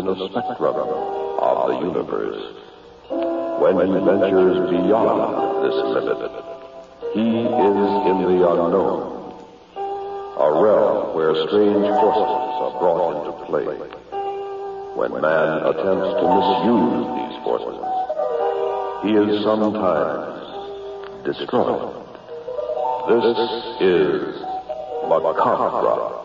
in the spectrum of the universe. When he ventures beyond this limit, he is in the unknown, a realm where strange forces are brought into play. When man attempts to misuse these forces, he is sometimes destroyed. This is Macabre.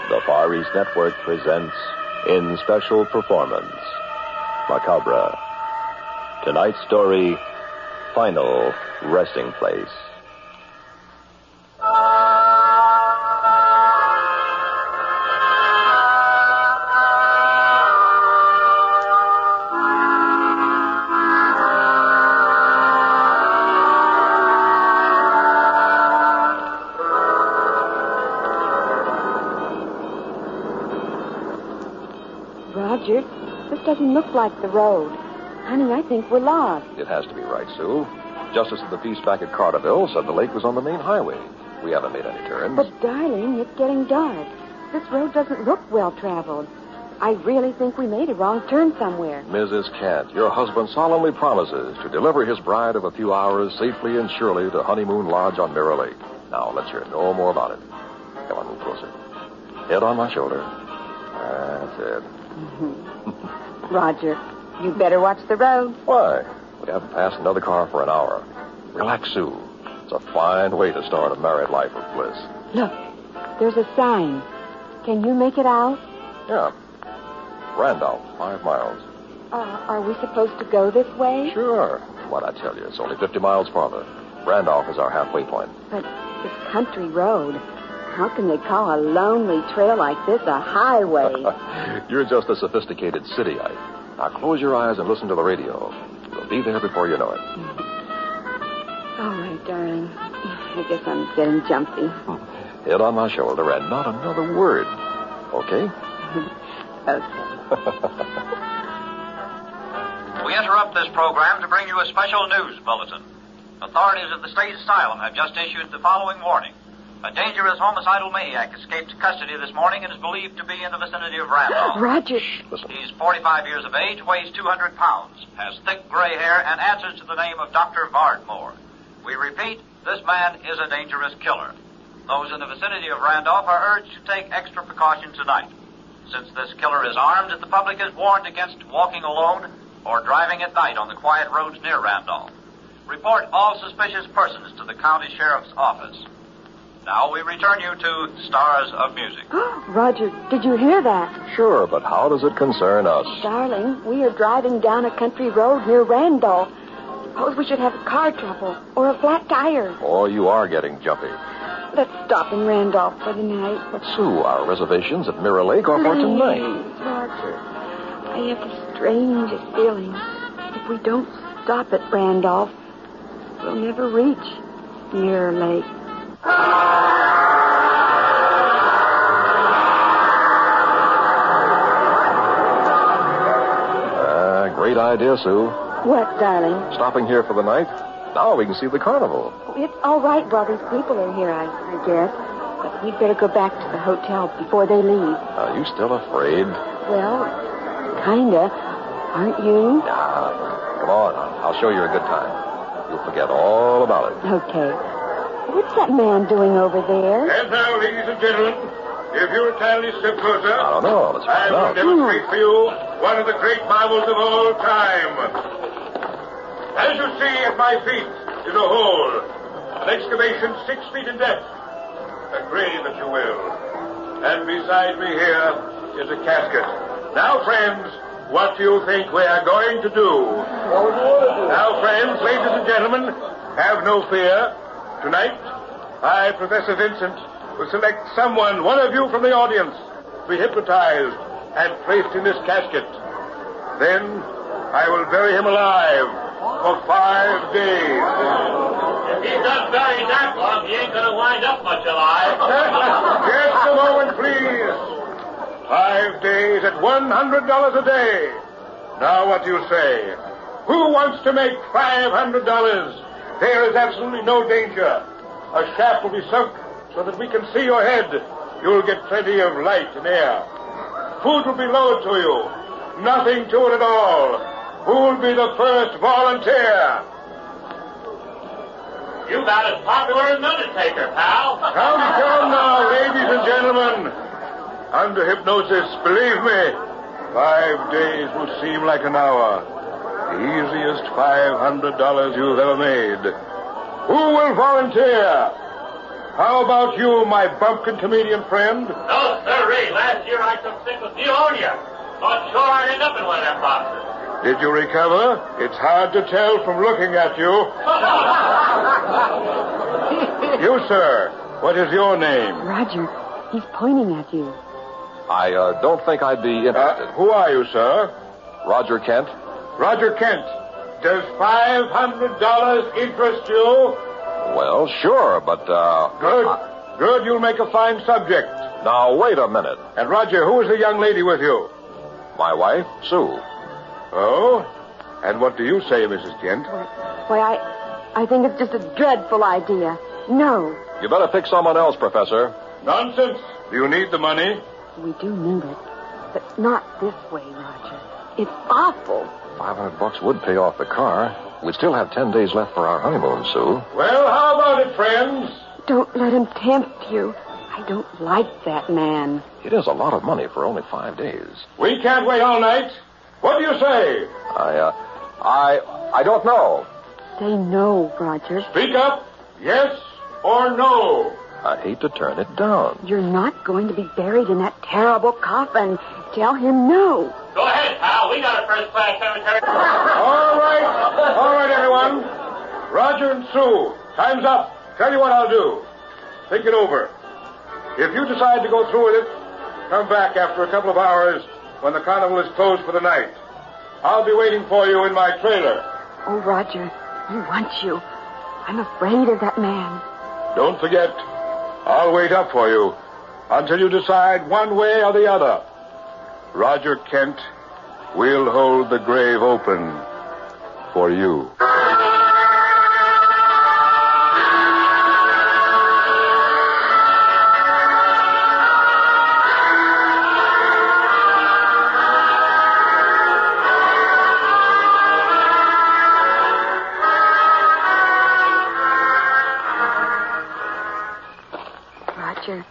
The Far East Network presents in special performance Macabre. Tonight's story, Final Resting Place. Roger, this doesn't look like the road. Honey, I think we're lost. It has to be right, Sue. Justice of the Peace back at Carterville said the lake was on the main highway. We haven't made any turns. But, darling, it's getting dark. This road doesn't look well-traveled. I really think we made a wrong turn somewhere. Mrs. Kent, your husband solemnly promises to deliver his bride of a few hours safely and surely to Honeymoon Lodge on Mirror Lake. Now, let's hear no more about it. Come on, move closer. Head on my shoulder. That's it. Roger, you better watch the road. Why? We haven't passed another car for an hour. Relax, Sue. It's a fine way to start a married life of bliss. Look, there's a sign. Can you make it out? Yeah. Randolph, 5 miles. Are we supposed to go this way? Sure. What'd I tell you? It's only 50 miles farther. Randolph is our halfway point. But this country road, how can they call a lonely trail like this a highway? You're just a sophisticated cityite. Now close your eyes and listen to the radio. We'll be there before you know it. All right, darling. I guess I'm getting jumpy. Head on my shoulder and not another word. Okay? Okay. We interrupt this program to bring you a special news bulletin. Authorities at the state asylum have just issued the following warning. A dangerous homicidal maniac escaped custody this morning and is believed to be in the vicinity of Randolph. Roger. Listen. He's 45 years of age, weighs 200 pounds, has thick gray hair, and answers to the name of Dr. Vardmore. We repeat, this man is a dangerous killer. Those in the vicinity of Randolph are urged to take extra precaution tonight. Since this killer is armed, the public is warned against walking alone or driving at night on the quiet roads near Randolph. Report all suspicious persons to the county sheriff's office. Now we return you to Stars of Music. Roger, did you hear that? Sure, but how does it concern us? Darling, we are driving down a country road near Randolph. Suppose we should have car trouble or a flat tire. Oh, you are getting jumpy. Let's stop in Randolph for the night. But, Sue, our reservations at Mirror Lake are for tonight. Roger, I have the strangest feeling. If we don't stop at Randolph, we'll never reach Mirror Lake. Great idea, Sue. What, darling? Stopping here for the night? Now we can see the carnival. It's all right while these people are here, I guess. But we'd better go back to the hotel before they leave. Are you still afraid? Well, kinda. Aren't you? Come on. I'll show you a good time. You'll forget all about it. Okay. What's that man doing over there? And now, ladies and gentlemen, if you'll kindly step closer, I don't know. Let's I find will out. demonstrate for you one of the great marvels of all time. As you see at my feet is a hole, an excavation 6 feet in depth, a grave, if you will. And beside me here is a casket. Now, friends, what do you think we are going to do? Now, friends, ladies and gentlemen, have no fear. Tonight, I, Professor Vincent, will select someone, one of you from the audience, to be hypnotized and placed in this casket. Then I will bury him alive for 5 days. If he's not buried that long, he ain't going to wind up much alive. Just a moment, please. 5 days at $100 a day. Now, what do you say? Who wants to make $500? There is absolutely no danger. A shaft will be sunk so that we can see your head. You'll get plenty of light and air. Food will be lowered to you. Nothing to it at all. Who'll be the first volunteer? You about as popular as an undertaker, pal. Come now, ladies and gentlemen. Under hypnosis, believe me, 5 days will seem like an hour. The easiest $500 you've ever made. Who will volunteer? How about you, my bumpkin comedian friend? No, sirree. Last year I took sick with pneumonia. Thought sure I'd end up in one of them boxes. Did you recover? It's hard to tell from looking at you. You, sir, what is your name? Roger, he's pointing at you. I don't think I'd be interested. Who are you, sir? Roger Kent. Roger Kent. Does $500 interest you? Well, sure, but, Good. Good, you'll make a fine subject. Now, wait a minute. And, Roger, who is the young lady with you? My wife, Sue. Oh? And what do you say, Mrs. Kent? Why, I think it's just a dreadful idea. No. You better pick someone else, Professor. Nonsense. Do you need the money? We do need it. But not this way, Roger. It's awful. $500 would pay off the car. We'd still have 10 days left for our honeymoon, Sue. Well, how about it, friends? Don't let him tempt you. I don't like that man. It is a lot of money for only 5 days. We can't wait all night. What do you say? I don't know. Say no, Roger. Speak up. Yes or no? I'd hate to turn it down. You're not going to be buried in that terrible coffin. Tell him no. Go ahead, pal. We got a first-class cemetery. All right, everyone. Roger and Sue, time's up. Tell you what I'll do. Think it over. If you decide to go through with it, come back after a couple of hours when the carnival is closed for the night. I'll be waiting for you in my trailer. Oh, Roger, he wants you. I'm afraid of that man. Don't forget, I'll wait up for you until you decide one way or the other. Roger Kent, we'll hold the grave open for you. Roger,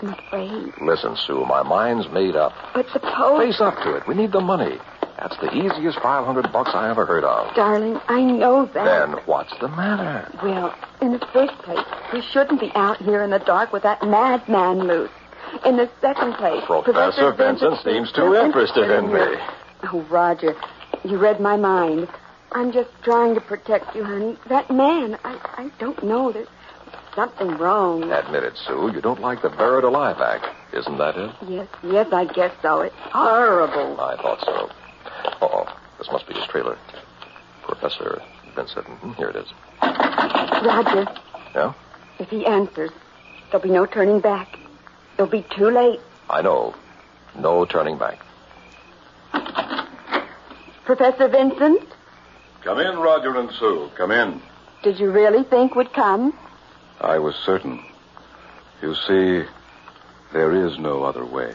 I'm afraid. Listen, Sue, my mind's made up. But suppose... Face up to it. We need the money. That's the easiest $500 I ever heard of. Darling, I know that. Then what's the matter? Well, in the first place, we shouldn't be out here in the dark with that madman loose. In the second place... Professor Vincent seems too interested in me. Oh, Roger, you read my mind. I'm just trying to protect you, honey. That man, I don't know. There's something wrong. Admit it, Sue. You don't like the buried alive act. Isn't that it? Yes, I guess so. It's horrible. I thought so. Uh-oh. This must be his trailer. Professor Vincent. Here it is. Roger. Yeah? If he answers, there'll be no turning back. It'll be too late. I know. No turning back. Professor Vincent? Come in, Roger and Sue. Come in. Did you really think we'd come? I was certain. You see, there is no other way.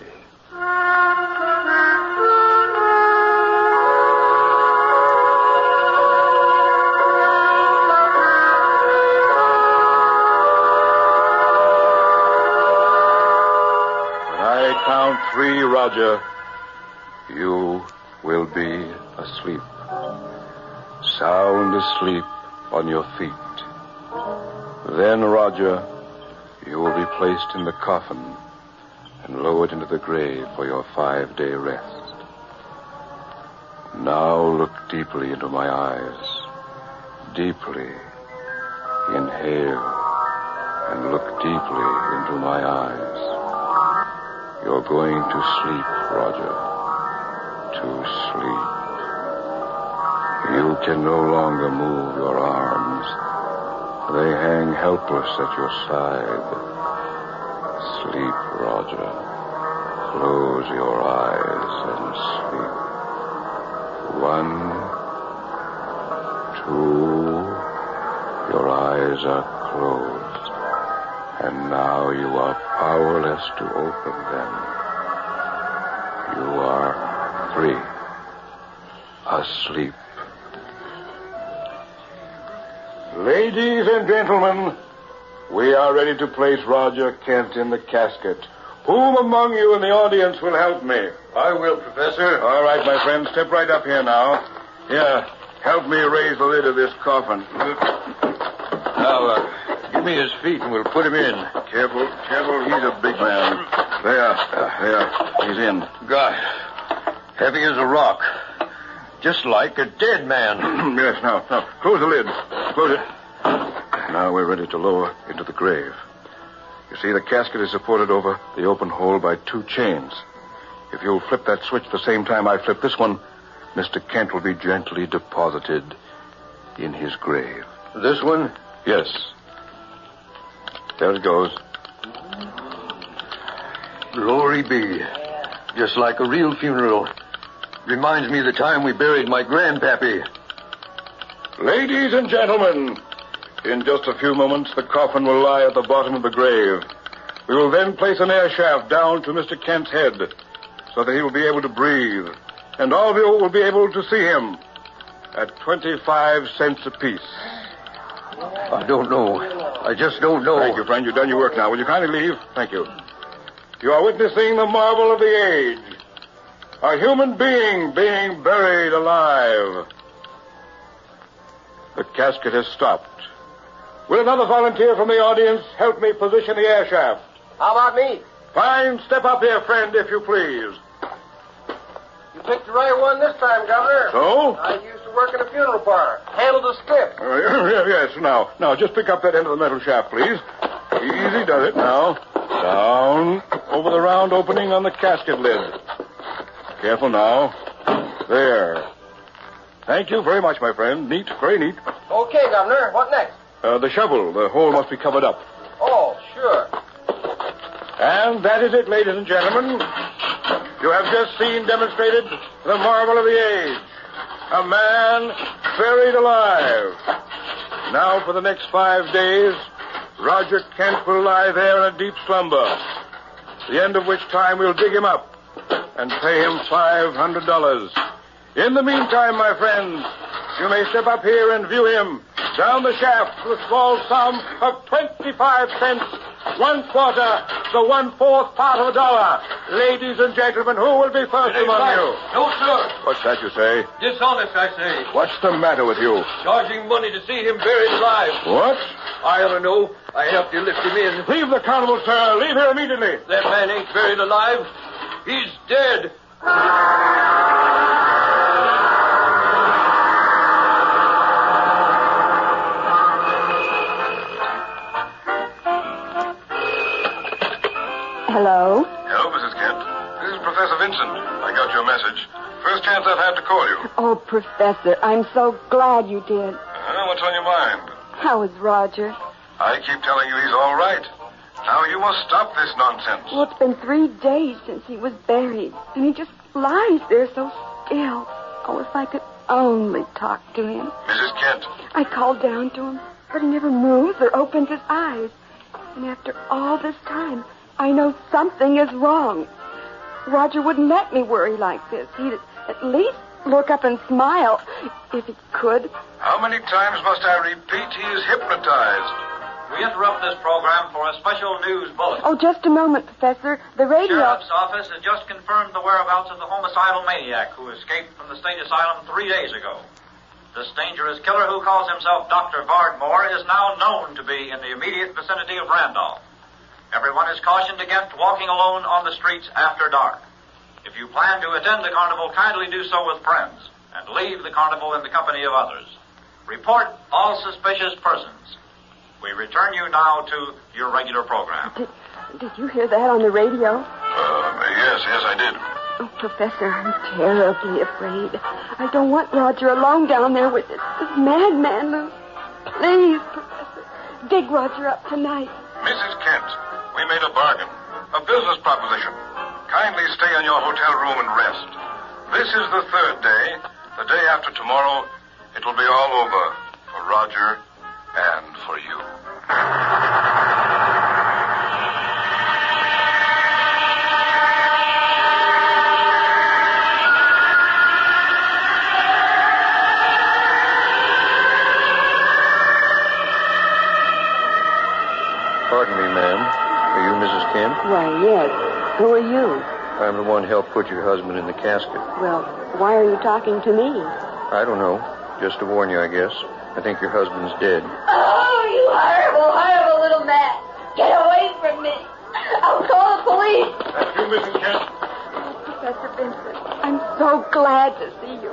When I count 3, Roger, you will be asleep. Sound asleep on your feet. Then, Roger, you will be placed in the coffin and lowered into the grave for your 5-day rest. Now look deeply into my eyes. Deeply. Inhale and look deeply into my eyes. You're going to sleep, Roger. To sleep. You can no longer move your arms. They hang helpless at your side. Sleep, Roger. Close your eyes and sleep. 1, 2. Your eyes are closed. And now you are powerless to open them. You are 3. Asleep. Ladies and gentlemen, we are ready to place Roger Kent in the casket. Whom among you in the audience will help me? I will, Professor. All right, my friend, step right up here now. Here, help me raise the lid of this coffin. Now, give me his feet and we'll put him in. Careful, he's a big man. There, he's in. God, heavy as a rock. Just like a dead man. Yes, now, close the lid. Close it. Now we're ready to lower into the grave. You see, the casket is supported over the open hole by 2 chains. If you'll flip that switch the same time I flip this one, Mr. Kent will be gently deposited in his grave. This one? Yes. There it goes. Glory be. Just like a real funeral. Reminds me of the time we buried my grandpappy. Ladies and gentlemen, in just a few moments, the coffin will lie at the bottom of the grave. We will then place an air shaft down to Mr. Kent's head so that he will be able to breathe. And all of you will be able to see him at 25 cents apiece. I don't know. I just don't know. Thank you, friend. You've done your work now. Will you kindly leave? Thank you. You are witnessing the marvel of the age. A human being being buried alive. The casket has stopped. Will another volunteer from the audience help me position the air shaft? How about me? Fine. Step up here, friend, if you please. You picked the right one this time, Governor. So? I used to work in a funeral parlor. Handled a skip. Yes, now, just pick up that end of the metal shaft, please. Easy does it now. Down over the round opening on the casket lid. Careful now. There. Thank you very much, my friend. Neat, very neat. Okay, Governor. What next? The shovel. The hole must be covered up. Oh, sure. And that is it, ladies and gentlemen. You have just seen demonstrated the marvel of the age. A man buried alive. Now, for the next 5 days, Roger Kent will lie there in a deep slumber, the end of which time we'll dig him up and pay him $500. In the meantime, my friends, you may step up here and view him down the shaft for a small sum of 25 cents, 1/4, the 1/4 part of a dollar. Ladies and gentlemen, who will be first among you? No, sir. What's that you say? Dishonest, I say. What's the matter with you? Charging money to see him buried alive. What? I ought to know. I helped you lift him in. Leave the carnival, sir. Leave here immediately. That man ain't buried alive. He's dead. Hello? Hello, Mrs. Kent. This is Professor Vincent. I got your message. First chance I've had to call you. Oh, Professor, I'm so glad you did. What's on your mind? How is Roger? I keep telling you he's all right. Now you must stop this nonsense. Well, it's been 3 days since he was buried, and he just lies there so still. Oh, if I could only talk to him. Mrs. Kent. I called down to him, but he never moves or opens his eyes. And after all this time, I know something is wrong. Roger wouldn't let me worry like this. He'd at least look up and smile, if he could. How many times must I repeat he is hypnotized? We interrupt this program for a special news bulletin. Oh, just a moment, Professor. The radio... Sheriff's office has just confirmed the whereabouts of the homicidal maniac who escaped from the state asylum 3 days ago. This dangerous killer who calls himself Dr. Vardmore is now known to be in the immediate vicinity of Randolph. Everyone is cautioned against walking alone on the streets after dark. If you plan to attend the carnival, kindly do so with friends, and leave the carnival in the company of others. Report all suspicious persons. We return you now to your regular program. Did you hear that on the radio? Yes, I did. Oh, Professor, I'm terribly afraid. I don't want Roger alone down there with this madman, Lou. Please, Professor, dig Roger up tonight. Mrs. Kent, we made a bargain, a business proposition. Kindly stay in your hotel room and rest. This is the 3rd day, the day after tomorrow, it will be all over for Roger and for you. Pardon me, ma'am. Are you Mrs. Kent? Why, yes. Who are you? I'm the one who helped put your husband in the casket. Well, why are you talking to me? I don't know. Just to warn you, I guess. I think your husband's dead. Oh, you horrible, horrible little man. Get away from me. I'll call the police. That's you, Mrs. Kent. Professor Vincent, I'm so glad to see you.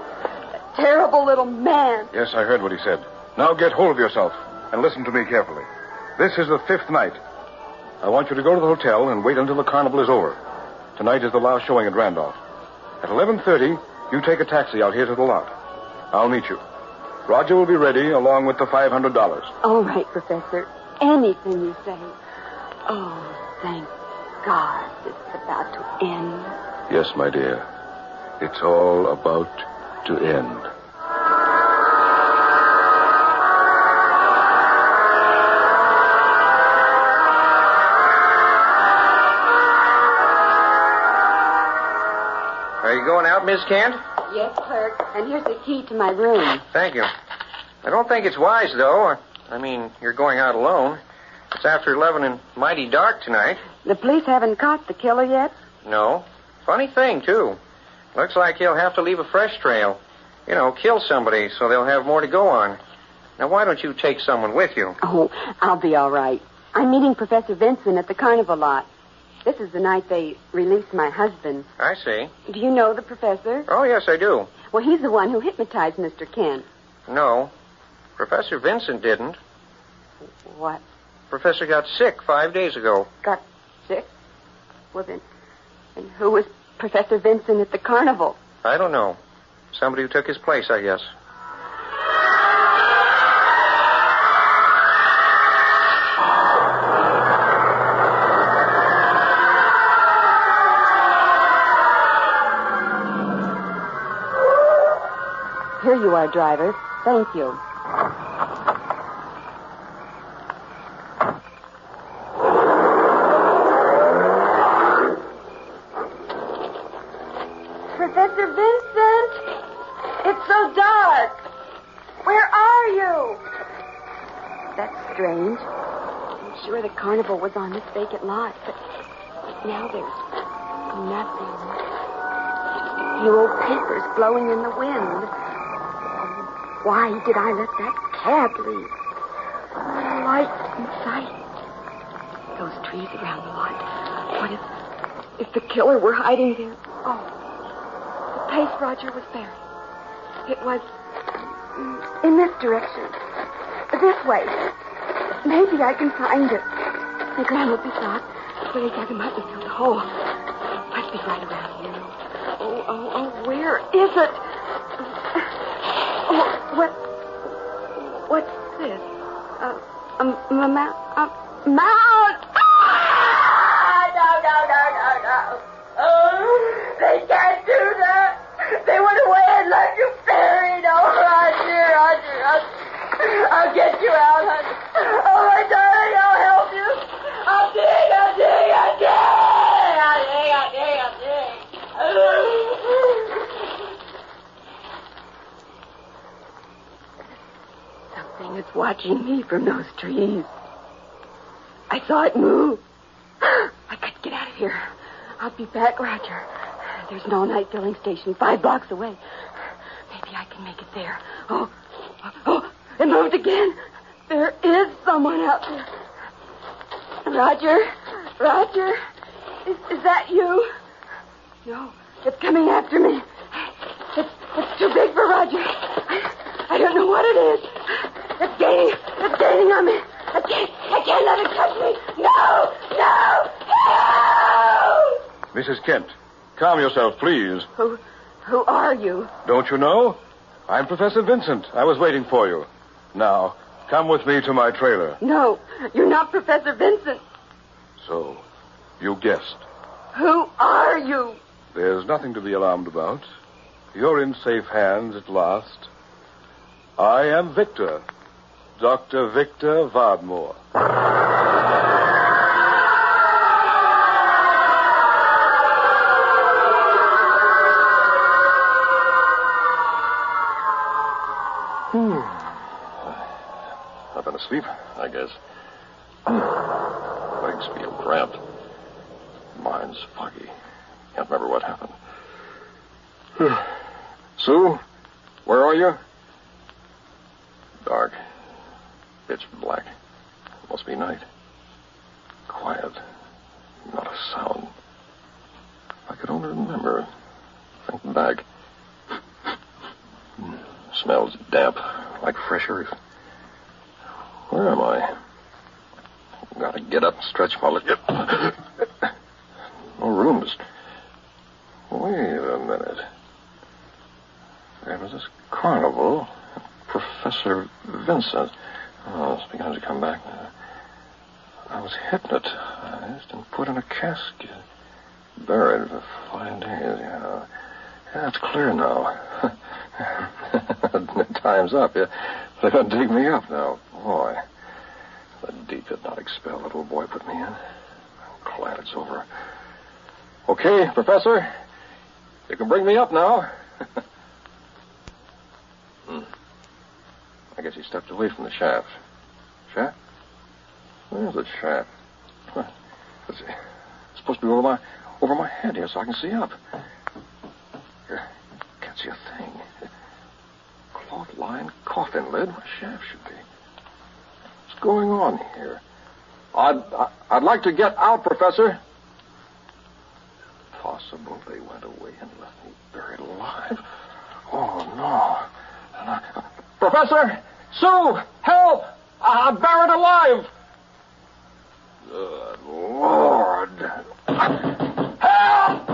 That terrible little man. Yes, I heard what he said. Now get hold of yourself and listen to me carefully. This is the 5th night. I want you to go to the hotel and wait until the carnival is over. Tonight is the last showing at Randolph. At 11:30, you take a taxi out here to the lot. I'll meet you. Roger will be ready along with the $500. All right, Professor. Anything you say. Oh, thank God it's about to end. Yes, my dear. It's all about to end. Are you going out, Miss Kent? Yes, clerk. And here's the key to my room. Thank you. I don't think it's wise, though. I mean, you're going out alone. It's after 11 and mighty dark tonight. The police haven't caught the killer yet? No. Funny thing, too. Looks like he'll have to leave a fresh trail. You know, kill somebody so they'll have more to go on. Now, why don't you take someone with you? Oh, I'll be all right. I'm meeting Professor Vincent at the carnival lot. This is the night they released my husband. I see. Do you know the professor? Oh, yes, I do. Well, he's the one who hypnotized Mr. Kent. No. Professor Vincent didn't. What? Professor got sick 5 days ago. Got sick? Well, then who was Professor Vincent at the carnival? I don't know. Somebody who took his place, I guess. Here you are, driver. Thank you. Professor Vincent! It's so dark. Where are you? That's strange. I'm sure the carnival was on this vacant lot, but now there's nothing. A few old papers blowing in the wind. Why did I let that cab leave? No light in sight. Those trees around the lot. What if the killer were hiding there? Oh, the place Roger was buried. It was in this direction. This way. Maybe I can find it. The ground would be soft, so they dug him up and filled the hole. Must be right around here. Oh, where is it? What's this? A mount? Mount! No. Oh, they can't do that. They went away and left you buried. Oh, Roger. I'll get you out, honey. Oh, my darling, I'll help you. I'll dig. Something is watching me from those trees. I saw it move. I got to get out of here. I'll be back, Roger. There's an all-night filling station 5 blocks away. Maybe I can make it there. Oh, it moved again. There is someone out there. Roger, is that you? No, it's coming after me. It's too big for Roger. I don't know what it is. It's gaining on me. I can't let it touch me. No! Mrs. Kent, calm yourself, please. Who are you? Don't you know? I'm Professor Vincent. I was waiting for you. Now, come with me to my trailer. No, you're not Professor Vincent. So, you guessed. Who are you? There's nothing to be alarmed about. You're in safe hands at last. I am Victor, Dr. Victor Vardmore. I've been asleep, I guess. Legs feel cramped. Mind's foggy. Can't remember what happened. Sue, where are you? Dark. Pitch black. Must be night. Quiet. Not a sound. I could only remember. Think back. Smells damp, like fresh earth. Where am I? Gotta get up and stretch my legs. No room to... Wait a minute. There was this carnival. Professor Vincent. Oh, it's beginning to come back. I was hypnotized and put in a casket. Buried for 5 days, yeah. Yeah, it's clear now. Time's up. Yeah. They're going to dig me up now. Boy. The deep did not expel the little boy put me in. I'm glad it's over. Okay, Professor. You can bring me up now. I guess he stepped away from the shaft. Shaft? Where's the shaft? It's supposed to be over my head here so I can see up. Here. Can't see a thing. Cloth line, coffin lid, where shaft should be. What's going on here? I'd like to get out, Professor. Possible they went away and left me buried alive. Oh, no. Professor! Sue! Help! I'm buried alive! Good Lord. Help!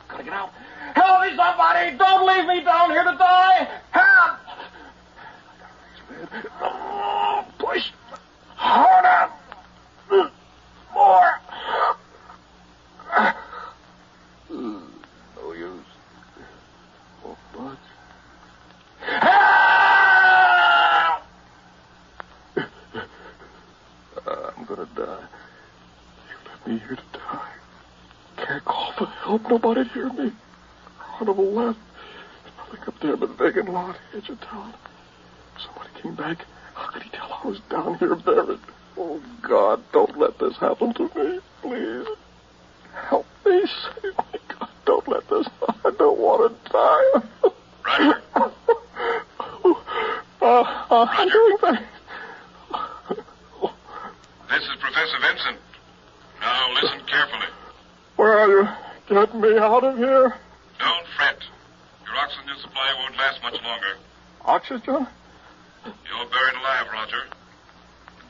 Gotta get out. Help me, somebody! Don't leave me down here to die! Help! Push harder! More! No use. Won't budge. Help! I'm gonna die. You left me here to die. Can't call for help. Nobody hear me. Carnival left. There's nothing up there but vacant lot, edge of town. Somebody came back. How could he tell I was down here buried? Oh, God, don't let this happen to me. Please. Help me. Save me. God, don't let this. I don't want to die. Roger. I'm doing things. This is Professor Vincent. Now listen carefully. Where are you? Get me out of here. Don't fret. Your oxygen supply won't last much longer. Oxygen? You're buried alive, Roger.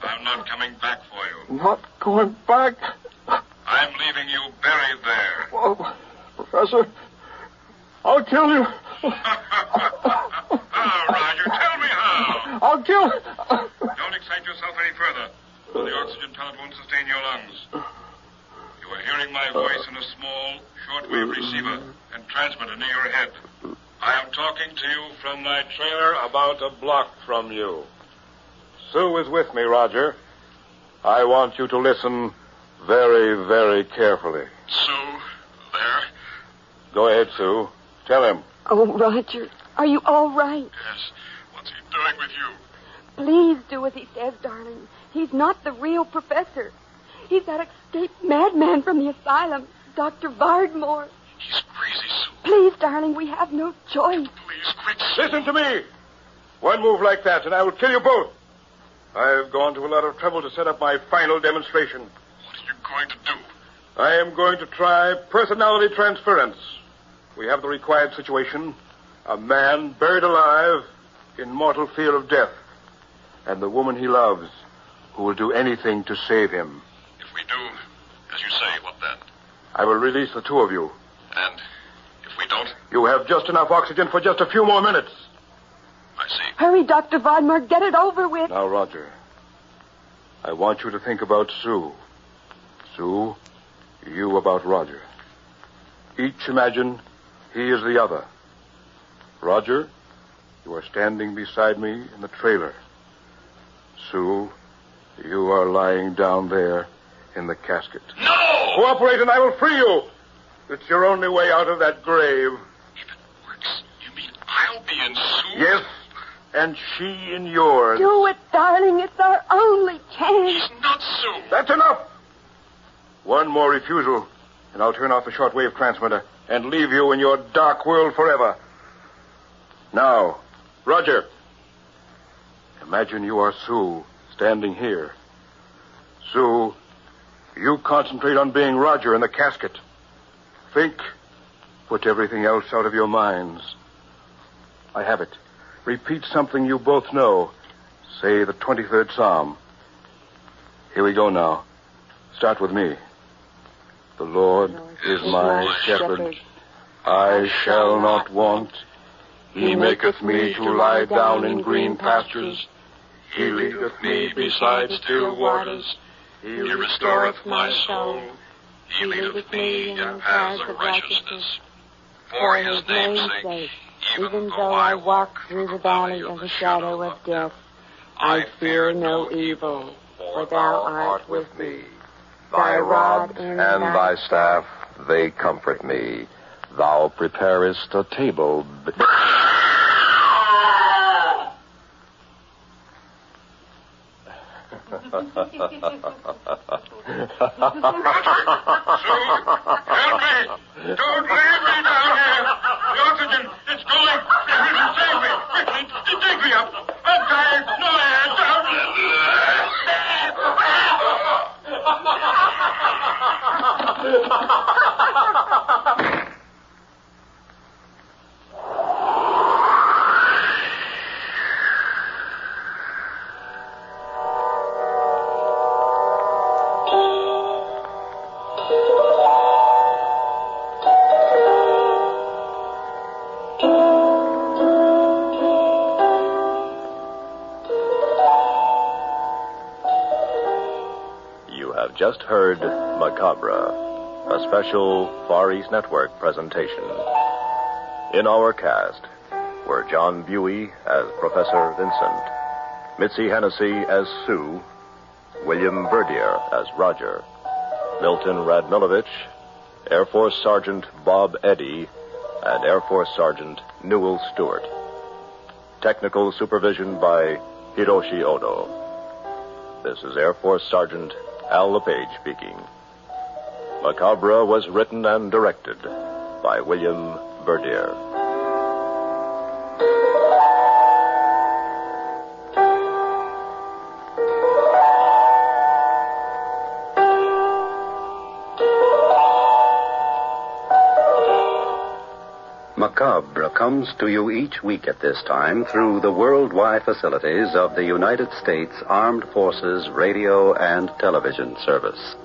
I'm not coming back for you. Not going back? I'm leaving you buried there. Well, Professor, I'll kill you. Roger, tell me how. I'll kill... Don't excite yourself any further. The oxygen pellet won't sustain your lungs. You are hearing my voice in a small, shortwave receiver and transmitter near your head. I am talking to you from my trailer about a block from you. Sue is with me, Roger. I want you to listen very, very carefully. Sue, there? Go ahead, Sue. Tell him. Oh, Roger, are you all right? Yes. What's he doing with you? Please do as he says, darling. He's not the real professor. He's that escaped madman from the asylum, Dr. Vardmore. He's crazy, Sue. Please, darling, we have no choice. Please, quit, Sue. Listen to me. One move like that, and I will kill you both. I've gone to a lot of trouble to set up my final demonstration. What are you going to do? I am going to try personality transference. We have the required situation. A man buried alive in mortal fear of death. And the woman he loves, who will do anything to save him. If we do, as you say, what then? I will release the two of you. And if we don't? You have just enough oxygen for just a few more minutes. I see. Hurry, Dr. Vardmore. Get it over with. Now, Roger, I want you to think about Sue. Sue, you about Roger. Each imagine he is the other. Roger, You are standing beside me in the trailer. Sue, you are lying down there in the casket. No! Cooperate and I will free you. It's your only way out of that grave. If it works, you mean I'll be in Sue? Yes, and she in yours. Do it, darling. It's our only chance. He's not Sue. That's enough. One more refusal, and I'll turn off the shortwave transmitter and leave you in your dark world forever. Now, Roger, imagine you are Sue standing here. Sue, you concentrate on being Roger in the casket. Think. Put everything else out of your minds. I have it. Repeat something you both know. Say the 23rd Psalm. Here we go now. Start with me. The Lord is my shepherd. I shall not want. He maketh me to lie down in green pastures. He leadeth me beside still waters. He restoreth my soul. He leadeth me in paths of righteousness. For his name's sake, even though I walk through the valley of the shadow of death, I fear no evil, for thou art with me. Thy rod and thy staff, they comfort me. Thou preparest a table. Roger! Sue! Help me! Don't leave me down here! The oxygen, it's going! Save me! Quickly! Take me up! I'm tired! No air! Just heard Macabre, a special Far East Network presentation. In our cast were John Buey as Professor Vincent, Mitzi Hennessy as Sue, William Verdier as Roger, Milton Radmilovich, Air Force Sergeant Bob Eddy, and Air Force Sergeant Newell Stewart. Technical supervision by Hiroshi Odo. This is Air Force Sergeant Al LePage speaking. Macabre was written and directed by William Verdier. Macabre comes to you each week at this time through the worldwide facilities of the United States Armed Forces Radio and Television Service.